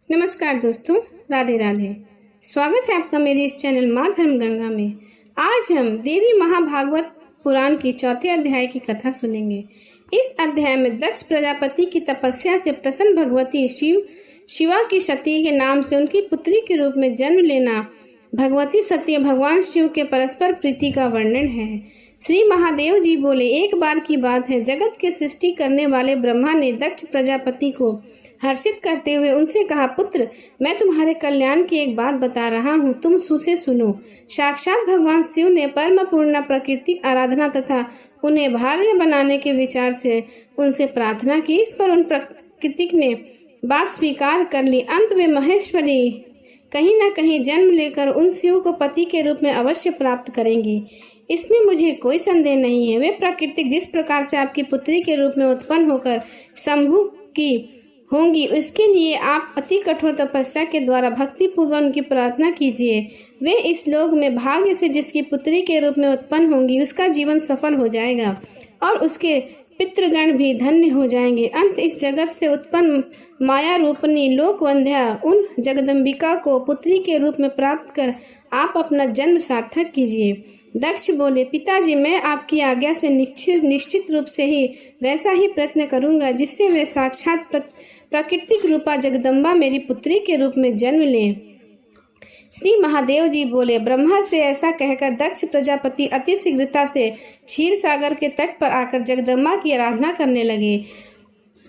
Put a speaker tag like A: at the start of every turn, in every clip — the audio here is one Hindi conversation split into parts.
A: नमस्कार दोस्तों, राधे राधे। स्वागत है आपका मेरे इस चैनल माँ धर्म गंगा में। आज हम देवी महाभागवत पुराण की चौथे अध्याय की कथा सुनेंगे। इस अध्याय में दक्ष प्रजापति की तपस्या से प्रसन्न भगवती शिवा की सती के नाम से उनकी पुत्री के रूप में जन्म लेना, भगवती सती भगवान शिव के परस्पर प्रीति का वर्णन है। श्री महादेव जी बोले, एक बार की बात है, जगत की सृष्टि करने वाले ब्रह्मा ने दक्ष प्रजापति को हर्षित करते हुए उनसे कहा, पुत्र, मैं तुम्हारे कल्याण की एक बात बता रहा हूँ, तुम उसे सुनो। साक्षात भगवान शिव ने परम पूर्ण प्राकृतिक आराधना तथा उन्हें भार्य बनाने के विचार से उनसे प्रार्थना की। इस पर उन प्राकृतिक ने बात स्वीकार कर ली। अंत में महेश्वरी कहीं न कहीं जन्म लेकर उन शिव को पति के रूप में अवश्य प्राप्त करेंगी, इसमें मुझे कोई संदेह नहीं है। वे प्राकृतिक जिस प्रकार से आपकी पुत्री के रूप में उत्पन्न होकर शंभु की होंगी, इसके लिए आप अति कठोर तपस्या के द्वारा भक्ति पूर्वक उनकी प्रार्थना कीजिए। वे इस लोक में भाग्य से जिसकी पुत्री के रूप में उत्पन्न होंगी, उसका जीवन सफल हो जाएगा और उसके पितृगण भी धन्य हो जाएंगे। अंत इस जगत से उत्पन्न माया रूपनी लोकवंध्या उन जगदम्बिका को पुत्री के रूप में प्राप्त कर आप अपना जन्म सार्थक कीजिए। दक्ष बोले, पिताजी, मैं आपकी आज्ञा से निश्चित रूप से ही वैसा ही प्रयत्न करूंगा जिससे वे साक्षात प्राकृतिक रूपा जगदम्बा मेरी पुत्री के रूप में जन्म लें। श्री महादेव जी बोले, ब्रह्मा से ऐसा कहकर दक्ष प्रजापति अति शीघ्रता से क्षीर सागर के तट पर आकर जगदम्बा की आराधना करने लगे।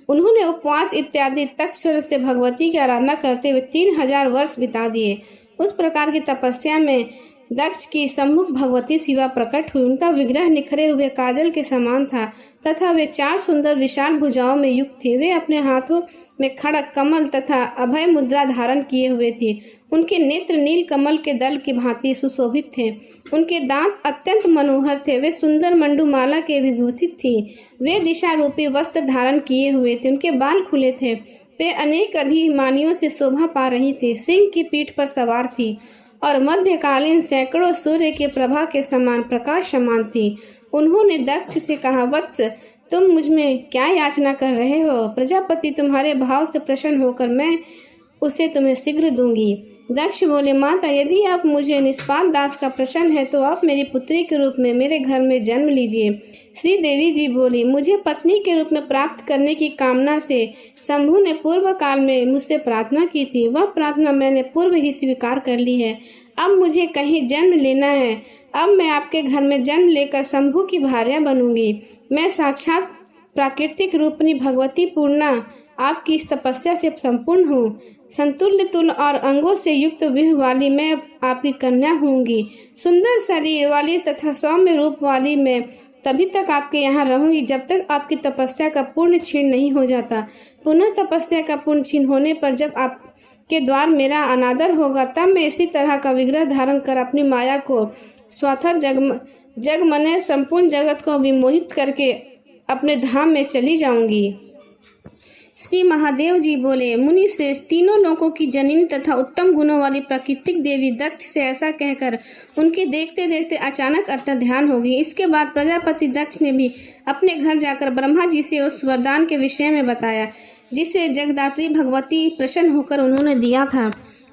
A: उन्होंने उपवास इत्यादि तक्षस्वर से भगवती की आराधना करते हुए 3000 वर्ष बिता दिए। उस प्रकार की तपस्या में दक्ष की सम्मुख भगवती शिवा प्रकट हुई। उनका विग्रह निखरे हुए काजल के समान था तथा वे 4 सुंदर विशाल भुजाओं में युक्त थे। वे अपने हाथों में खड़ग कमल तथा अभय मुद्रा धारण किए हुए थे। उनके नेत्र नील कमल के दल की भांति सुशोभित थे। उनके दांत अत्यंत मनोहर थे। वे सुंदर मंडुमाला के विभूषित थी। वे दिशा रूपी वस्त्र धारण किए हुए थे। उनके बाल खुले थे। वे अनेक अधिमानियों से शोभा पा रही थी। सिंह की पीठ पर सवार थी और मध्यकालीन सैकड़ों सूर्य के प्रभा के समान प्रकाशमान थी। उन्होंने दक्ष से कहा, वत्स, तुम मुझ में क्या याचना कर रहे हो? प्रजापति तुम्हारे भाव से प्रसन्न होकर मैं उसे तुम्हें शीघ्र दूंगी। दक्ष बोले, माता, यदि आप मुझे निष्पाद दास का प्रसन्न है तो आप मेरी पुत्री के रूप में मेरे घर में जन्म लीजिए। श्री देवी जी बोली, मुझे पत्नी के रूप में प्राप्त करने की कामना से शंभु ने पूर्व काल में मुझसे प्रार्थना की थी। वह प्रार्थना मैंने पूर्व ही स्वीकार कर ली है। अब मुझे कहीं जन्म लेना है। अब मैं आपके घर में जन्म लेकर शंभु की भार्या बनूंगी। मैं साक्षात प्राकृतिक रूपनी भगवती पूर्णा आपकी इस तपस्या से संपूर्ण हूँ। संतुल्य तुल और अंगों से युक्त विह वाली मैं आपकी कन्या होंगी। सुंदर शरीर वाली तथा सौम्य रूप वाली मैं तभी तक आपके यहाँ रहूंगी जब तक आपकी तपस्या का पूर्ण क्षीण नहीं हो जाता। पुनः तपस्या का पूर्ण क्षीण होने पर जब आपके द्वार मेरा अनादर होगा, तब मैं इसी तरह का विग्रह धारण कर अपनी माया को स्वाथर जग मने संपूर्ण जगत को विमोहित करके अपने धाम में चली जाऊंगी। श्री महादेव जी बोले, मुनि श्रेष्ठ, तीनों लोकों की जननी तथा उत्तम गुणों वाली प्राकृतिक देवी दक्ष से ऐसा कहकर उनके देखते देखते अचानक अंतर्ध्यान हो गई। इसके बाद प्रजापति दक्ष ने भी अपने घर जाकर ब्रह्मा जी से उस वरदान के विषय में बताया जिसे जगदात्री भगवती प्रसन्न होकर उन्होंने दिया था।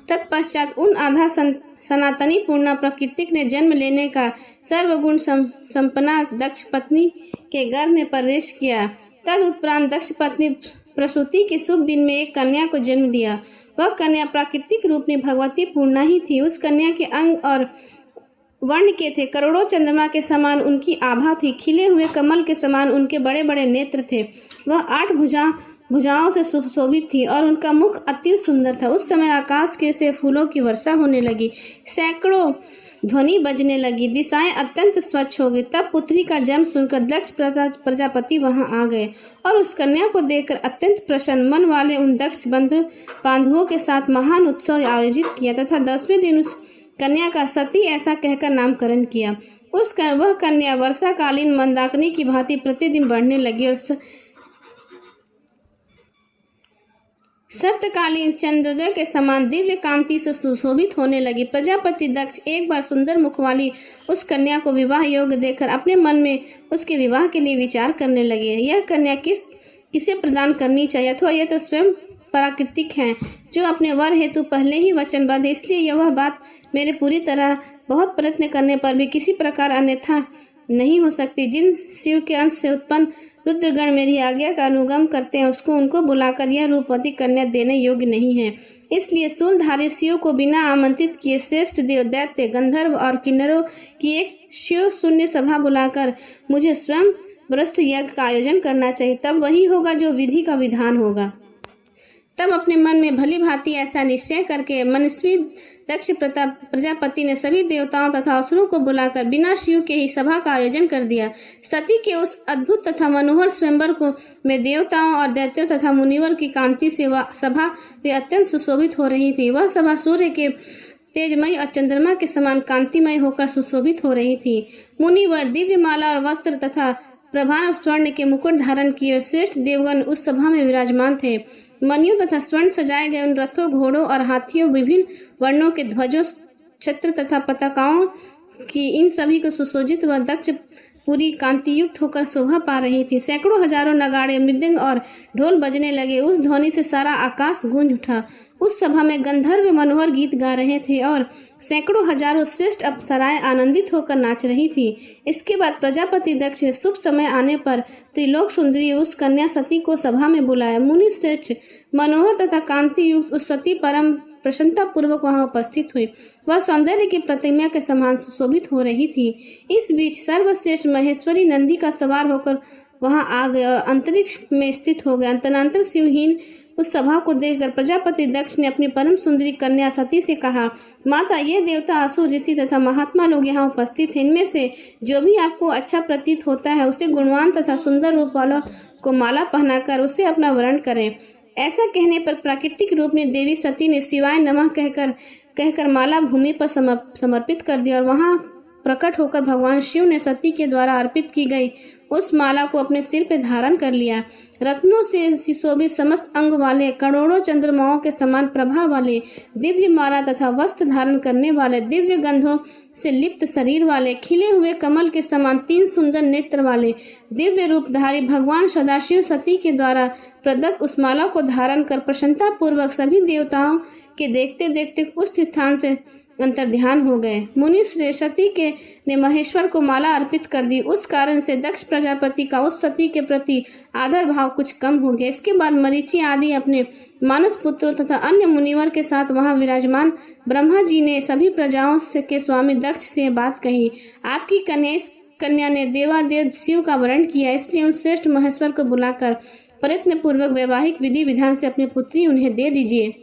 A: तत्पश्चात उन आधा सनातनी पूर्णा प्राकृतिक ने जन्म लेने का सर्वगुण संपन्ना दक्ष पत्नी के गर्भ में प्रवेश किया। तदुपरांत दक्ष पत्नी प्रसूति के शुभ दिन में एक कन्या को जन्म दिया। वह कन्या प्राकृतिक रूप में भगवती पूर्णा ही थी। उस कन्या के अंग और वर्ण के थे। करोड़ों चंद्रमा के समान उनकी आभा थी। खिले हुए कमल के समान उनके बड़े बड़े नेत्र थे। वह 8 भुजाओं से सुशोभित थी और उनका मुख अति सुंदर था। उस समय आकाश के से फूलों की वर्षा होने लगी। सैकड़ों ध्वनि बजने लगी। दिशाएं अत्यंत स्वच्छ हो गई। तब पुत्री का जन्म सुनकर दक्ष प्रजापति वहां आ गए और उस कन्या को देखकर अत्यंत प्रसन्न मन वाले उन दक्ष बांधवों के साथ महान उत्सव आयोजित किया तथा 10वें दिन उस कन्या का सती ऐसा कहकर नामकरण किया। वह कन्या वर्षाकालीन मंदाकिनी की भांति प्रतिदिन बढ़ने लगी और सप्तकालीन चंद्रोदय के समान दिव्य कांति से सुशोभित होने लगी। प्रजापति दक्ष एक बार सुंदर मुख वाली उस कन्या को विवाह योग्य देखकर अपने मन में उसके विवाह के लिए विचार करने लगे। यह कन्या किसे प्रदान करनी चाहिए अथवा यह तो स्वयं प्राकृतिक हैं, जो अपने वर हेतु पहले ही वचनबद्ध, इसलिए यह बात मेरे पूरी तरह बहुत प्रयत्न करने पर भी किसी प्रकार अन्यथा नहीं हो सकती। जिन शिव के अंश से उत्पन्न रुद्रगण मेरी आज्ञा का अनुगम करते हैं, उसको उनको बुलाकर यह रूपवती कन्या देने योग्य नहीं है। इसलिए शूलधारी शिव को बिना आमंत्रित किए श्रेष्ठ देव, दैत्य, गंधर्व और किन्नरों की एक शिव शून्य सभा बुलाकर मुझे स्वयं ब्रह्म यज्ञ का आयोजन करना चाहिए। तब वही होगा जो विधि का विधान होगा। तब अपने मन में भली भांति ऐसा निश्चय करके मनस्वी दक्ष प्रजापति ने सभी देवताओं तथा असुरों को बुलाकर बिना शिव के ही सभा का आयोजन कर दिया। सती के उस अद्भुत तथा मनोहर स्वयंवर को में देवताओं और दैत्यों तथा मुनिवर की कांति से वह सभा भी अत्यंत सुशोभित हो रही थी। वह सभा सूर्य के तेजमय और चंद्रमा के समान कांतिमय होकर सुशोभित हो रही थी। मुनिवर दिव्य माला और वस्त्र तथा प्रभाव स्वर्ण के मुकुट धारण किए श्रेष्ठ देवगण उस सभा में विराजमान थे। मणियों तथा स्वर्ण सजाए गए उन रथों, घोड़ों और हाथियों, विभिन्न वर्णों के ध्वजों, छत्र तथा पताकाओं की इन सभी को सुसज्जित व दक्ष पूरी कांतियुक्त होकर शोभा पा रही थी। सैकड़ों हजारों नगाड़े, मृदंग और ढोल बजने लगे। उस ध्वनि से सारा आकाश गूंज उठा। उस सभा में गंधर्व मनोहर गीत गा रहे थे और सैकड़ों हजारों श्रेष्ठ अप्सराएं आनंदित होकर नाच रही थी। इसके बाद प्रजापति दक्ष ने शुभ समय आने पर त्रिलोक सुंदरी उस कन्या सती को सभा में बुलाया। मुनि श्रेष्ठ मनोहर तथा कांति युक्त उस सती परम प्रसन्नता पूर्वक वहां उपस्थित हुई। वह सौंदर्य की प्रतिमा के समान सुशोभित हो रही थी। इस बीच सर्वश्रेष्ठ महेश्वरी नंदी का सवार होकर वहां आ गए और अंतरिक्ष में स्थित हो गए। तदनंतर शिवहीन उस सभा को देखकर प्रजापति दक्ष ने अपनी परम सुंदरी कन्या सती से कहा, माता, ये देवता, असुर, ऋषि तथा महात्मा लोग यहाँ उपस्थित हैं। इनमें से जो भी आपको अच्छा प्रतीत होता है, उसे गुणवान तथा सुंदर रूप वालों को माला पहनाकर उसे अपना वरण करें। ऐसा कहने पर प्राकृतिक रूप में देवी सती ने शिवाय नमः कहकर माला भूमि पर समर्पित कर दिया और वहां प्रकट होकर भगवान शिव ने सती के द्वारा अर्पित की गई उस माला को अपने सिर पर धारण कर लिया। रत्नों से सुशोभित समस्त अंग वाले, करोड़ों चंद्रमाओं के समान प्रभा वाले, दिव्य माला तथा वस्त्र धारण करने वाले, दिव्य गंधों से लिप्त शरीर वाले, खिले हुए कमल के समान 3 सुंदर नेत्र वाले, दिव्य रूपधारी भगवान सदाशिव सती के द्वारा प्रदत्त उस माला को धारण कर प्रसन्नता पूर्वक सभी देवताओं के देखते देखते उस स्थान से अंतर्ध्यान हो गए। मुनि श्रेष्ठ सती के ने महेश्वर को माला अर्पित कर दी। उस कारण से दक्ष प्रजापति का उस सती के प्रति आदर भाव कुछ कम हो गया। इसके बाद मरीचि आदि अपने मानस पुत्रों तथा अन्य मुनिवर के साथ वहां विराजमान ब्रह्मा जी ने सभी प्रजाओं के स्वामी दक्ष से बात कही। आपकी कन्या ने देवादेव शिव का वरण किया, इसलिए उन श्रेष्ठ महेश्वर को बुलाकर प्रयत्न पूर्वक वैवाहिक विधि विधान से अपनी पुत्री उन्हें दे दीजिए।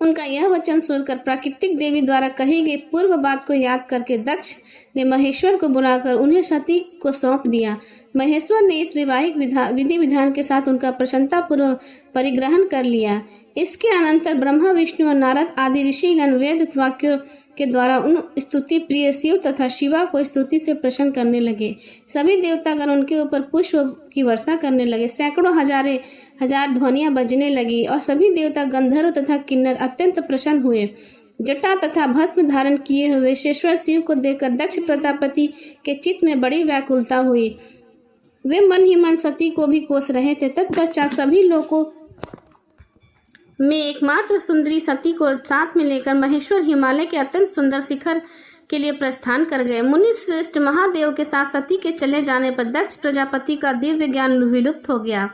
A: उनका यह वचन सुनकर प्राकृतिक देवी द्वारा कही गई पूर्व बात को याद करके दक्ष ने महेश्वर को बुलाकर उन्हें सती को सौंप दिया। महेश्वर ने इस वैवाहिक विधि विधान के साथ उनका प्रसन्नता पूर्वक परिग्रहण कर लिया। इसके अनंतर ब्रह्मा, विष्णु और नारद आदि ऋषिगण वेद वाक्यों के द्वारा उन स्तुति प्रिय शिव तथा शिवा को स्तुति से प्रसन्न करने लगे। सभी देवतागण उनके ऊपर पुष्प की वर्षा करने लगे। सैकड़ों हजार ध्वनियां बजने लगी और सभी देवता, गंधर्व तथा किन्नर अत्यंत प्रसन्न हुए। जटा तथा भस्म धारण किए हुए विश्वेश्वर शिव को देखकर दक्ष प्रजापति के चित्त में बड़ी व्याकुलता हुई। वे मन ही मन सती को भी कोस रहे थे। तत्पश्चात सभी लोगों में एकमात्र सुंदरी सती को साथ में लेकर महेश्वर हिमालय के अत्यंत सुंदर शिखर के लिए प्रस्थान कर गए। मुनि श्रेष्ठ महादेव के साथ सती के चले जाने पर दक्ष प्रजापति का दिव्य ज्ञान विलुप्त हो गया।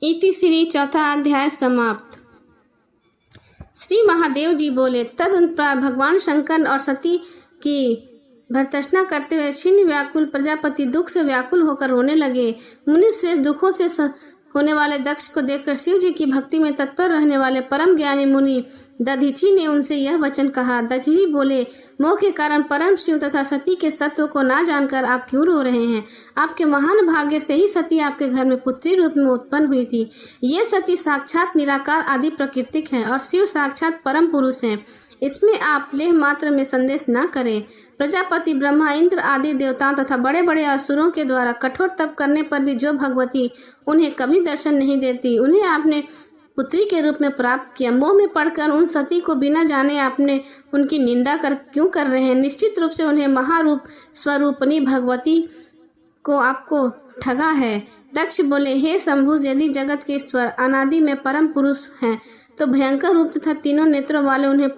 A: इति श्री 4वां अध्याय समाप्त। श्री महादेव जी बोले, भगवान शंकर और सती की भर्त्सना करते हुए क्षीण व्याकुल प्रजापति दुख से व्याकुल होकर रोने लगे। मुनि श्रेष्ठ दुखों से होने वाले दक्ष को देखकर शिव जी की भक्ति में तत्पर रहने वाले परम ज्ञानी मुनि दधीची ने उनसे यह वचन कहा। दधीची बोले, मोह के कारण परम शिव तथा सती के सत्व को ना जानकर आप क्यों रो रहे हैं? आपके महान भाग्य से ही सती आपके घर में पुत्री रूप में उत्पन्न हुई थी। ये सती साक्षात निराकार आदि प्राकृतिक है और शिव साक्षात परम पुरुष हैं। इसमें आप लेह मात्र में संदेश न करें। प्रजापति ब्रह्मा, इंद्र आदि देवताओं तथा बड़े बड़े असुरों के द्वारा कठोर तप करने पर भी जो भगवती उन्हें कभी दर्शन नहीं देती, उन्हें आपने पुत्री के रूप में प्राप्त किया। मोह में पड़कर उन सती को बिना जाने आपने उनकी निंदा क्यों कर रहे हैं? निश्चित रूप से उन्हें महारूप स्वरूपनी भगवती को आपको ठगा है। दक्ष बोले, हे शंभु, यदि जगत के ईश्वर अनादि में परम पुरुष हैं तो भयंकर रूप तथा तीनों नेत्रों वाले उन्हें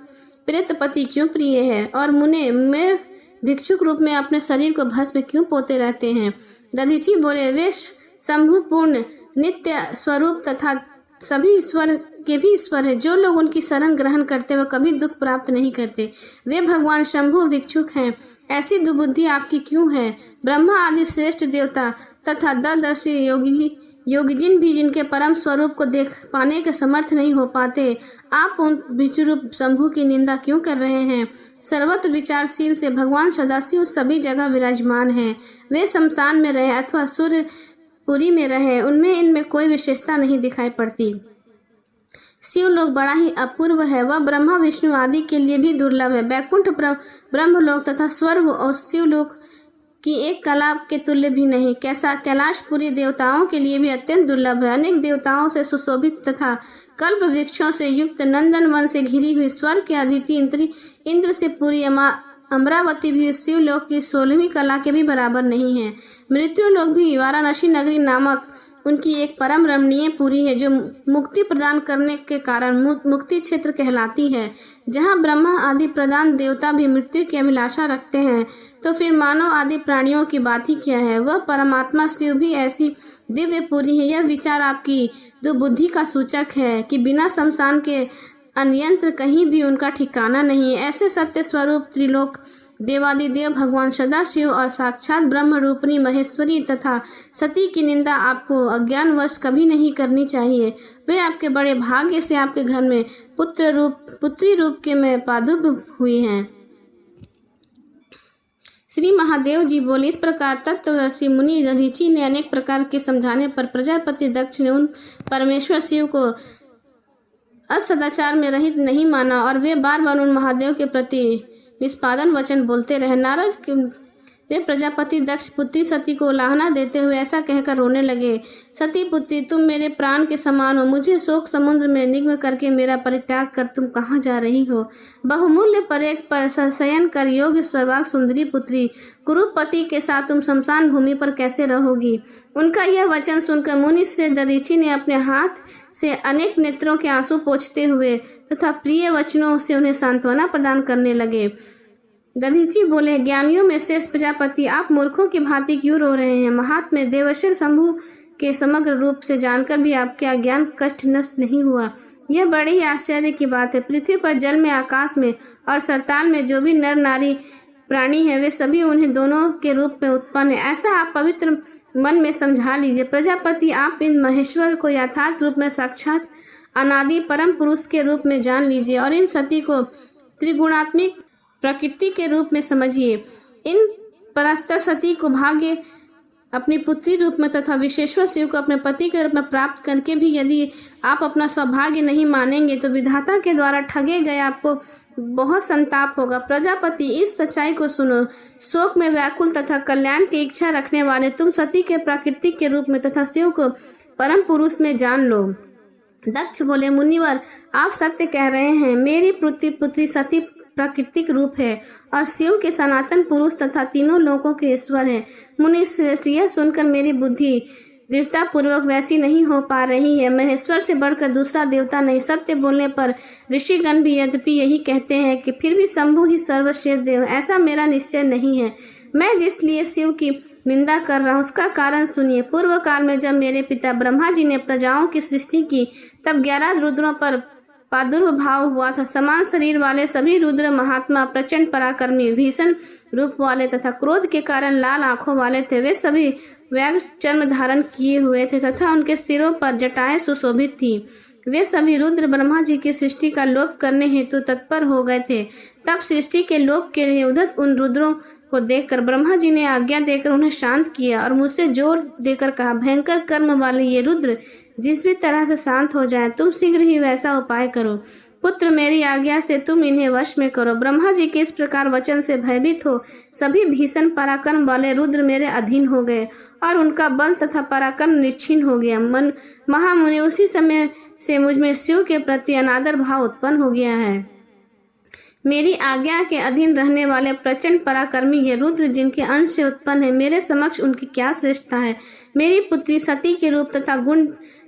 A: प्रेतपति क्यों प्रिय है, और मुने में भिक्षुक रूप में अपने शरीर को भस्म क्यों पोते रहते हैं। दधीचि बोले, वे शंभु पूर्ण नित्य स्वरूप तथा सभी ईश्वर के भी ईश्वर है। जो लोग उनकी शरण ग्रहण करते वह कभी दुख प्राप्त नहीं करते। वे भगवान शंभु भिक्षुक हैं। ऐसी दुर्बुद्धि आपकी क्यों है। ब्रह्मा आदि श्रेष्ठ देवता तथा दलदर्शी योगीजिन भी जिनके परम स्वरूप को देख पाने के समर्थ नहीं हो पाते, आप उन भिक्षुरूप शंभु की निंदा क्यों कर रहे हैं। सर्वत्र विचारशील से भगवान सदाशिव सभी जगह विराजमान हैं। वे शमशान में रहे अथवा सूर्यपुरी में रहे, उनमें इनमें कोई विशेषता नहीं दिखाई पड़ती। शिव लोक बड़ा ही अपूर्व है, वह ब्रह्मा विष्णु आदि के लिए भी दुर्लभ है। वैकुंठ ब्रह्मलोक तथा स्वर्ग और शिवलोक की एक कला के तुल्य भी नहीं। कैसा कैलाशपुरी देवताओं के लिए भी अत्यंत दुर्लभ है। अनेक देवताओं से सुशोभित तथा कल्प वृक्षों से युक्त नंदन वन से घिरी हुई स्वर्ग के अदिति इंद्र से पूरी अमरावती भी शिवलोक की 16वीं कला के भी बराबर नहीं है। मृत्यु लोक भी वाराणसी नगरी नामक उनकी एक परम रमणीय पुरी है, जो मुक्ति प्रदान करने के कारण मुक्ति क्षेत्र कहलाती है। जहाँ ब्रह्मा आदि प्रधान देवता भी मृत्यु की अभिलाषा रखते हैं, तो फिर मानव आदि प्राणियों की बात ही क्या है। वह परमात्मा शिव भी ऐसी दिव्य पुरी है। यह विचार आपकी दुर्बुद्धि का सूचक है कि बिना शमशान के अन्यंत्र कहीं भी उनका ठिकाना नहीं है। ऐसे सत्य स्वरूप त्रिलोक देवादिदेव भगवान सदाशिव और साक्षात ब्रह्म रूपिणी महेश्वरी तथा सती की निंदा आपको अज्ञानवश कभी नहीं करनी चाहिए। वे आपके बड़े भाग्य से आपके घर में पुत्री रूप के में पादुप हुई हैं। श्री महादेव जी बोले, इस प्रकार तत्वदर्शी मुनि दधीचि ने अनेक प्रकार के समझाने पर प्रजापति दक्ष ने उन परमेश्वर शिव को असदाचार में रहित नहीं माना, और वे बार बार उन महादेव के प्रति निष्पादन वचन बोलते रहे। नारद वे प्रजापति दक्ष पुत्री सती को उलाहना देते हुए ऐसा कहकर रोने लगे, सती पुत्री, तुम मेरे प्राण के समान हो। मुझे शोक समुद्र में निग्न करके मेरा परित्याग कर तुम कहाँ जा रही हो। बहुमूल्य परेक पर शयन कर योग्य स्वर्वाग सुंदरी पुत्री, कुरुपति के साथ तुम शमशान भूमि पर कैसे रहोगी। उनका यह वचन सुनकर मुनि श्री दधीचि ने अपने हाथ से अनेक नेत्रों के आंसू पोंछते हुए तथा प्रिय वचनों से उन्हें सांत्वना प्रदान करने लगे। दधीचि बोले, ज्ञानियों में श्रेष्ठ प्रजापति, आप मूर्खों की भांति क्यों रो रहे हैं। महात्म्य देवर्षि शंभु के समग्र रूप से जानकर भी आपके अज्ञान कष्ट नष्ट नहीं हुआ। यह बड़ी ही आश्चर्य की बात है। पृथ्वी पर, जल में, आकाश में और सरताल में जो भी नर नारी प्राणी है, वे सभी उन्हें दोनों के रूप में उत्पन्न है। ऐसा आप पवित्र मन में समझा लीजिए। प्रजापति, आप इन महेश्वर को यथार्थ रूप में साक्षात अनादि परम पुरुष के रूप में जान लीजिए और इन सती को त्रिगुणात्मिक प्रकृति के रूप में समझिए। इन परस्तर सती को भाग्य अपनी पुत्री रूप में तथा विशेश्वर शिव को अपने पति के रूप में प्राप्त करके भी यदि आप अपना सौभाग्य नहीं मानेंगे तो विधाता के द्वारा ठगे गए आपको बहुत संताप होगा। प्रजापति, इस सच्चाई को सुनो। शोक में व्याकुल तथा कल्याण की इच्छा रखने वाले तुम सती के प्राकृतिक के रूप में तथा शिव को परम पुरुष में जान लो। दक्ष बोले, मुनिवर, आप सत्य कह रहे हैं। मेरी पुत्री सती प्राकृतिक रूप है और शिव के सनातन पुरुष तथा तीनों लोकों के ईश्वर है। मुनि श्रेष्ठ, यह सुनकर मेरी बुद्धि दृढ़ता पूर्वक वैसी नहीं हो पा रही है। महेश्वर से बढ़कर दूसरा देवता नहीं। सत्य बोलने पर ऋषिगण भी यद्यपि यही कहते हैं कि फिर भी शंभु ही सर्वश्रेष्ठ देव। ऐसा मेरा निश्चय नहीं है। मैं जिसलिए शिव की निंदा कर रहा हूँ उसका कारण सुनिए। पूर्व काल में जब मेरे पिता ब्रह्मा जी ने प्रजाओं की सृष्टि की, तब 11 रुद्रों पर प्रादुर्भाव हुआ था। समान शरीर वाले सभी रुद्र महात्मा, प्रचंड पराक्रमी, भीषण रूप वाले तथा क्रोध के कारण लाल आंखों वाले थे। वे सभी व्याघ्र चर्म धारण किए हुए थे तथा उनके सिरों पर जटाएं सुशोभित थी। वे सभी रुद्र ब्रह्मा जी की सृष्टि का लोप करने हेतु तत्पर हो गए थे। तब सृष्टि के लोप के लिए उद्धत उन रुद्रों को देखकर ब्रह्मा जी ने आज्ञा देकर उन्हें शांत किया और मुझसे जोर देकर कहा, भयंकर कर्म वाले ये रुद्र जिस भी तरह से शांत हो जाएं, तुम शीघ्र ही वैसा उपाय करो। पुत्र, मेरी आज्ञा से तुम इन्हें वश में करो। ब्रह्मा जी के इस प्रकार वचन से भयभीत हो सभी भीषण पराक्रम वाले रुद्र मेरे अधीन हो गए और उनका बल तथा पराक्रम निश्चिन्न हो गया। महामुनि, उसी समय से मुझ में शिव के प्रति अनादर भाव उत्पन्न हो गया है। मेरी आज्ञा के अधीन रहने वाले प्रचंड पराक्रमी ये रुद्र जिनके अंश से उत्पन्न है, मेरे समक्ष उनकी क्या श्रेष्ठता है। मेरी पुत्री सती के रूप तथा गुण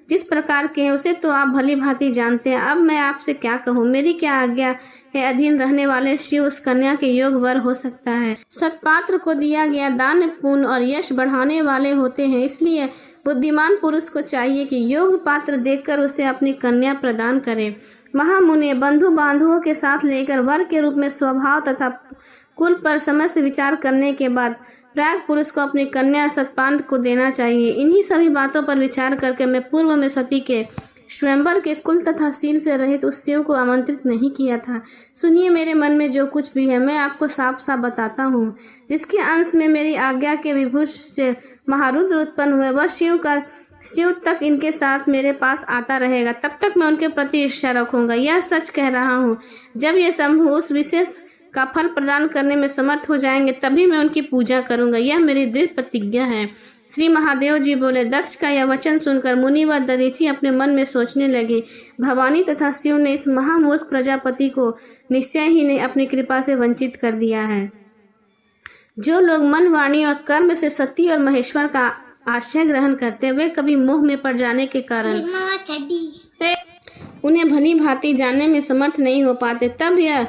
A: जिस प्रकार के हैं उसे तो आप भली भांति जानते हैं। अब मैं आपसे क्या कहूँ, मेरी क्या आज्ञा के अधीन रहने वाले शिव उस कन्या के योग वर हो सकता है। सत्पात्र को दिया गया दान पुण्य और यश बढ़ाने वाले होते हैं, इसलिए बुद्धिमान पुरुष को चाहिए कि योग पात्र देखकर उसे अपनी कन्या प्रदान करे। महामुनि बंधु बांधवों के साथ लेकर वर के रूप में स्वभाव तथा कुल पर समय से विचार करने के बाद प्राग पुरुष को अपनी कन्या सतपात्र को देना चाहिए। इन्हीं सभी बातों पर विचार करके मैं पूर्व में सती के स्वयंवर के कुल तथा सील से रहित उस शिव को आमंत्रित नहीं किया था। सुनिए, मेरे मन में जो कुछ भी है मैं आपको साफ साफ बताता हूँ। जिसके अंश में मेरी आज्ञा के विभूष से महारुद्र उत्पन्न हुए, वह शिव तक इनके साथ मेरे पास आता रहेगा, तब तक मैं उनके प्रति ईर्ष्या रखूंगा। यह सच कह रहा हूँ। जब ये शंभु उस विशेष का फल प्रदान करने में समर्थ हो जाएंगे तभी मैं उनकी पूजा करूंगा। यह मेरी दृढ़ प्रतिज्ञा है। श्री महादेव जी बोले। दक्ष का यह वचन सुनकर मुनि व दधीचि अपने मन में सोचने लगे, भवानी तथा शिव ने इस महामूर्ख प्रजापति को निश्चय ही ने अपनी कृपा से वंचित कर दिया है। जो लोग मन, वाणी और कर्म से सती और महेश्वर का आश्रय ग्रहण करते, वे कभी मोह में पड़ जाने के कारण उन्हें भली भांति जानने में समर्थ नहीं हो पाते। तब यह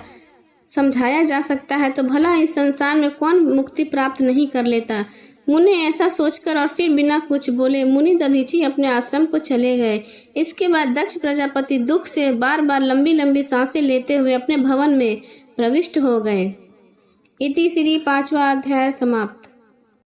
A: समझाया जा सकता है तो भला इस संसार में कौन मुक्ति प्राप्त नहीं कर लेता। मुनि ऐसा सोचकर और फिर बिना कुछ बोले मुनि दधीचि अपने आश्रम को चले गए। इसके बाद दक्ष प्रजापति दुख से बार बार लंबी लंबी सांसें लेते हुए अपने भवन में प्रविष्ट हो गए। इति श्री 5वां अध्याय समाप्त।